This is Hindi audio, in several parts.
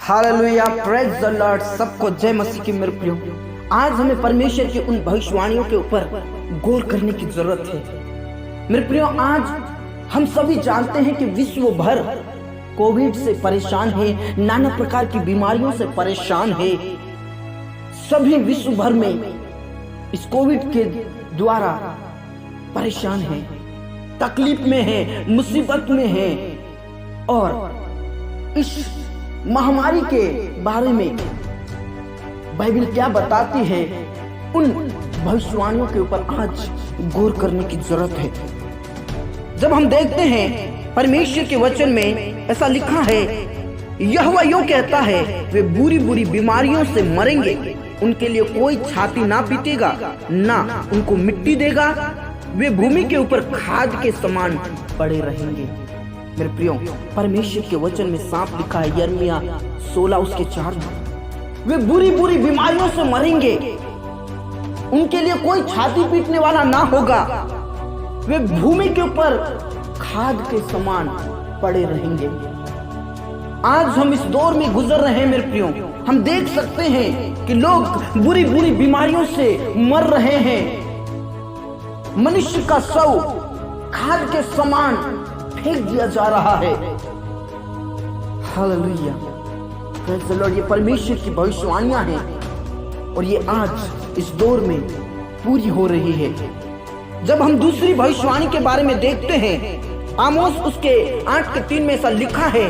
Hallelujah, praise the Lord. सबको जय मसीह की मेरे प्रियो। आज हमें परमेश्वर की उन भविष्यवाणियों के ऊपर गौर करने की जरूरत है मेरे प्रियो। आज हम सभी जानते हैं कि विश्व भर कोविड से परेशान है, नाना प्रकार की बीमारियों से परेशान है। सभी विश्व भर में इस कोविड के द्वारा परेशान है, तकलीफ में है, मुसीबत में है। और इस महामारी के बारे में बाइबल क्या बताती है, उन भविष्यवाणियों के ऊपर आज गौर करने की जरूरत है। जब हम देखते हैं परमेश्वर के वचन में ऐसा लिखा है, यहोवा यूं कहता है, वे बुरी बुरी बीमारियों से मरेंगे, उनके लिए कोई छाती ना पीटेगा, ना उनको मिट्टी देगा, वे भूमि के ऊपर खाद के समान पड़े रहेंगे। मेरे प्रियो, परमेश्वर के वचन में साफ लिखा है, यिर्मयाह 16:4 वे बुरी बुरी बीमारियों से मरेंगे, उनके लिए कोई छाती पीटने वाला ना होगा, वे भूमि के ऊपर खाद के समान पड़े रहेंगे। आज हम इस दौर में गुजर रहे हैं मेरे प्रियो। हम देख सकते हैं कि लोग बुरी बुरी बीमारियों से मर रहे हैं। मनुष्य का शव खाद के समान फेंक दिया जा रहा है। Hallelujah, praise the Lord. ये परमेश्वर की भविष्यवाणियां हैं और ये आज इस दौर में पूरी हो रही है। जब हम दूसरी भविष्यवाणी के बारे में देखते हैं, आमोस उसके 8:3 में ऐसा लिखा है,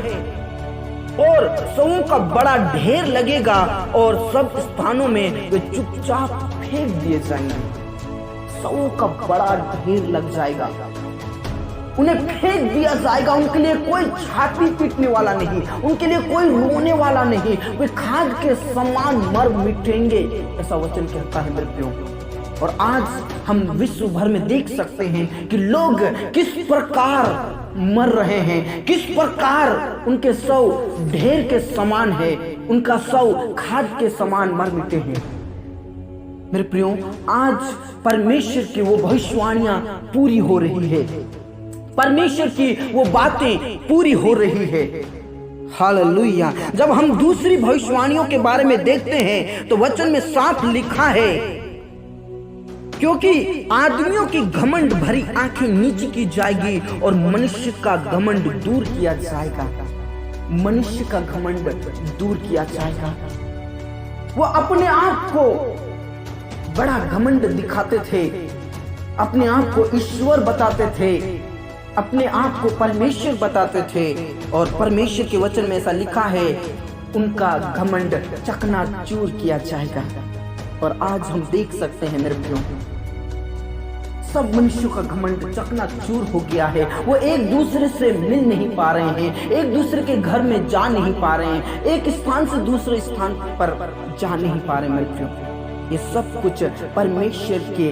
और शवों का बड़ा ढेर लगेगा और सब स्थानों में वे चुपचाप फेंक दिए जाएंगे। शवों का बड़ा ढेर लग जाएगा, उन्हें फेंक दिया जाएगा। उनके लिए कोई छाती पीटने वाला नहीं, उनके लिए कोई रोने वाला नहीं, वे खाद के समान मर मिटेंगे, ऐसा वचन कहता है मेरे प्रियो। और आज हम विश्व भर में देख सकते हैं कि लोग किस प्रकार मर रहे हैं, किस प्रकार उनके शव ढेर के समान है, उनका शव खाद के समान मर मिटे हैं। मेरे प्रियो, आज परमेश्वर की वो भविष्यवाणियां पूरी हो रही है, परमेश्वर की वो बातें पूरी हो रही है। हालेलुया। जब हम दूसरी भविष्यवाणियों के बारे में देखते हैं तो वचन में साफ लिखा है, क्योंकि आदमियों की घमंड भरी आंखें नीची की जाएगी और मनुष्य का घमंड दूर किया जाएगा। मनुष्य का घमंड दूर किया जाएगा। वो अपने आप को बड़ा घमंड दिखाते थे, अपने आप को ईश्वर बताते थे, अपने आप को परमेश्वर बताते थे। और परमेश्वर के वचन में ऐसा लिखा है, उनका घमंड चकनाचूर किया जाएगा। और आज हम देख सकते हैं मेरे प्रियो, सब मनुष्यों का घमंड चकनाचूर हो गया है। वो एक दूसरे से मिल नहीं पा रहे हैं, एक दूसरे के घर में जा नहीं पा रहे हैं, एक स्थान से दूसरे स्थान पर जा नहीं पा रहे मेरे प्रियो। ये सब कुछ परमेश्वर के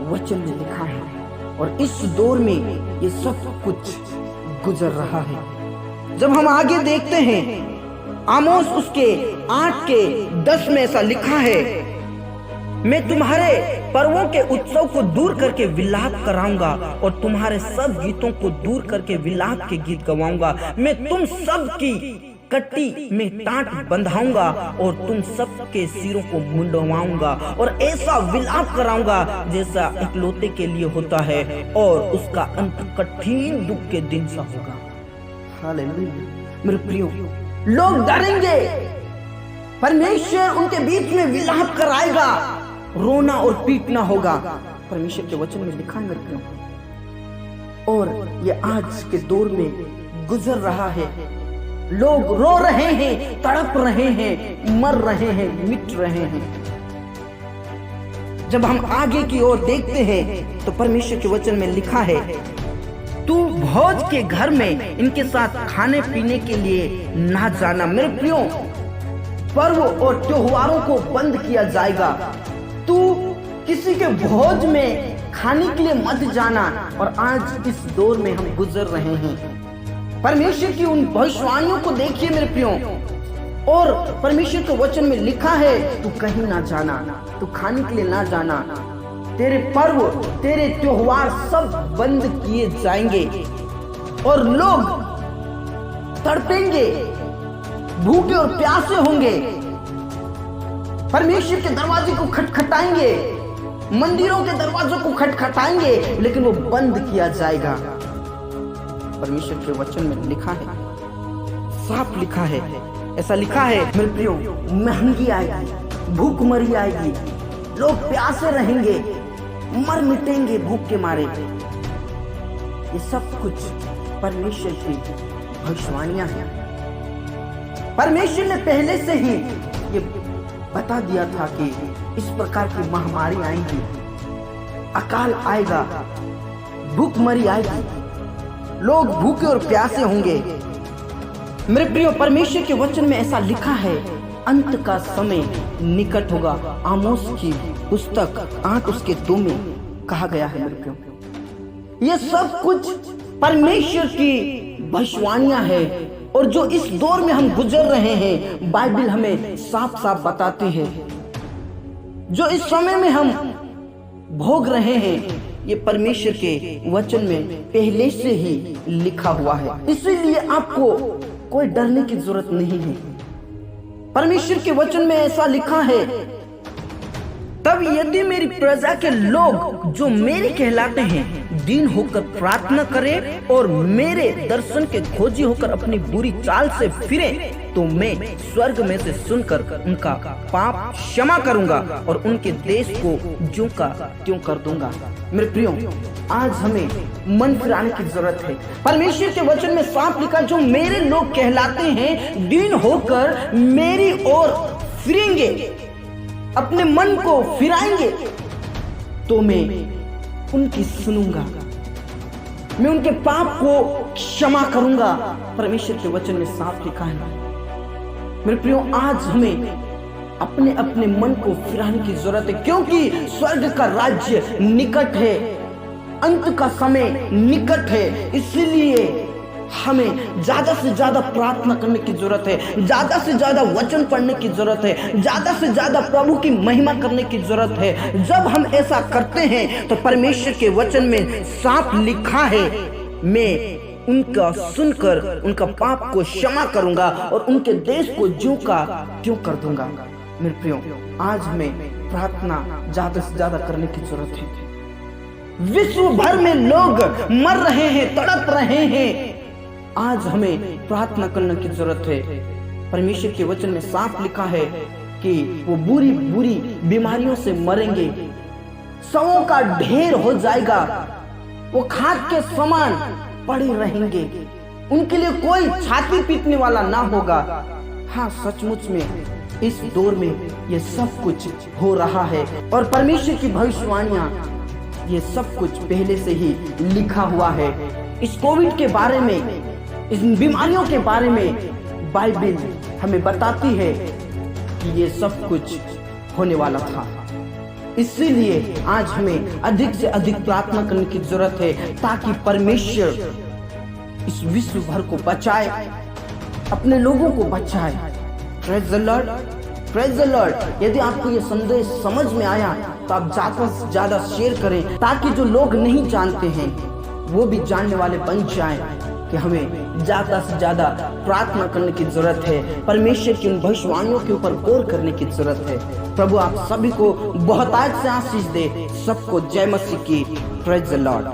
वचन में लिखा है और इस दौर में ये सब कुछ गुजर रहा है। जब हम आगे देखते हैं, आमोस उसके 8:10 में ऐसा लिखा है, मैं तुम्हारे पर्वों के उत्सव को दूर करके विलाप कराऊंगा और तुम्हारे सब गीतों को दूर करके विलाप के गीत गवाऊंगा। मैं तुम सब की कट्टी में टाट बंधाऊंगा और तुम सब के सिरों को मुंडवाऊंगा और ऐसा विलाप कराऊंगा जैसा इकलौते के लिए होता है, और उसका अंत कठिन दुख के दिन सा होगा। हालेलुया। मेरे प्रियो, लोग डरेंगे, परमेश्वर उनके बीच में विलाप कराएगा, रोना और पीटना होगा। परमेश्वर के वचन में लिखा है मेरे प्रियो। और ये आज के दौर में गुजर रहा है। लोग रो रहे हैं, तड़प रहे हैं, मर रहे हैं, मिट रहे हैं। जब हम आगे की ओर देखते हैं तो परमेश्वर के वचन में लिखा है, तू भोज के घर में इनके साथ खाने पीने के लिए ना जाना। मेरे प्रियो, पर्व और त्योहारों को बंद किया जाएगा। तू किसी के भोज में खाने के लिए मत जाना। और आज इस दौर में हम गुजर रहे हैं। परमेश्वर की उन भविष्यवाणियों को देखिए मेरे प्रियो, और परमेश्वर के वचन में लिखा है, तू कहीं ना जाना, तू खाने के लिए ना जाना, तेरे पर्व, तेरे त्योहार सब बंद किए जाएंगे और लोग तड़पेंगे, भूखे और प्यासे होंगे, परमेश्वर के दरवाजे को खटखटाएंगे, मंदिरों के दरवाजों को खटखटाएंगे, लेकिन वो बंद किया जाएगा। परमेश्वर के वचन में लिखा है, साफ लिखा है, ऐसा लिखा है मेरे प्रियो, महंगी आएगी, भूखमरी आएगी, लोग प्यासे रहेंगे, मर मिटेंगे भूख के मारे। ये सब कुछ परमेश्वर की भविष्यवाणियां हैं। परमेश्वर ने पहले से ही ये बता दिया था कि इस प्रकार की महामारी आएगी, अकाल आएगा, भूखमरी आएगी, लोग भूखे और प्यासे होंगे। मेरे प्रियो, परमेश्वर के वचन में ऐसा लिखा है, अंत का समय निकट होगा। आमोस की पुस्तक 8:2 में कहा गया है। मेरे प्रियो, ये सब कुछ परमेश्वर की भविष्यवाणियां हैं, और जो इस दौर में हम गुजर रहे हैं, बाइबल हमें साफ साफ बताती है। जो इस समय में हम भोग रहे हैं, ये परमेश्वर के वचन में पहले से ही लिखा हुआ है। इसीलिए आपको कोई डरने की जरूरत नहीं है। परमेश्वर के वचन में ऐसा लिखा है, तब यदि मेरी प्रजा के लोग जो मेरे कहलाते हैं दीन होकर प्रार्थना करें और मेरे दर्शन के खोजी होकर अपनी बुरी चाल से फिरें, तो मैं स्वर्ग में से सुनकर उनका पाप क्षमा करूंगा और उनके देश को ज्यों का त्यों कर दूंगा। मेरे प्रियो, आज हमें मन फिराने की जरूरत है। परमेश्वर के वचन में साफ लिखा, जो मेरे लोग कहलाते हैं दीन होकर मेरी ओर फिरेंगे, अपने मन को फिराएंगे, तो मैं उनकी सुनूंगा, मैं उनके पाप को क्षमा करूंगा। परमेश्वर के वचन में साफ लिखा है। मेरे प्रियो, आज हमें अपने अपने मन को फिराने की जरूरत है, क्योंकि स्वर्ग का राज्य निकट है, अंत का समय निकट है। इसलिए हमें ज्यादा से ज्यादा प्रार्थना करने की जरूरत है, ज्यादा से ज्यादा वचन पढ़ने की जरूरत है, ज्यादा से ज्यादा प्रभु की महिमा करने की जरूरत है। जब हम ऐसा करते हैं तो परमेश्वर के वचन में साफ लिखा है, मैं उनका सुनकर उनका पाप को क्षमा करूंगा और उनके देश को ज्यों का त्यों कर दूंगा। मेरे प्रियो, आज हमें प्रार्थना ज्यादा से ज्यादा करने की जरूरत है। विश्व भर में लोग मर रहे हैं, तड़प रहे हैं। आज हमें प्रार्थना करने की जरूरत है। परमेश्वर के वचन में साफ लिखा है कि वो बुरी बुरी बीमारियों से मरेंगे, शवों का ढेर हो जाएगा, वो खाक के समान पड़े रहेंगे, उनके लिए कोई छाती पीटने वाला ना होगा। हाँ, सचमुच में इस दौर में ये सब कुछ हो रहा है, और परमेश्वर की भविष्यवाणियां ये सब कुछ पहले से ही लिखा हुआ है। इस कोविड के बारे में, इस बीमारियों के बारे में बाइबल हमें बताती है कि ये सब कुछ होने वाला था। इसीलिए आज हमें अधिक से अधिक प्रार्थना करने की जरूरत है, ताकि परमेश्वर इस विश्व भर को बचाए, अपने लोगों को बचाए। Praise the Lord, praise the Lord. यदि आपको ये संदेश समझ में आया तो आप ज्यादा से ज्यादा शेयर करें, ताकि जो लोग नहीं जानते हैं वो भी जानने वाले बन जाएं कि हमें ज्यादा से ज्यादा प्रार्थना करने की जरूरत है, परमेश्वर की उन भविष्यवाणियों के ऊपर गौर करने की जरूरत है। प्रभु आप सभी को बहुतायत से आशीष दे। सबको जय मसीह की। Praise the Lord.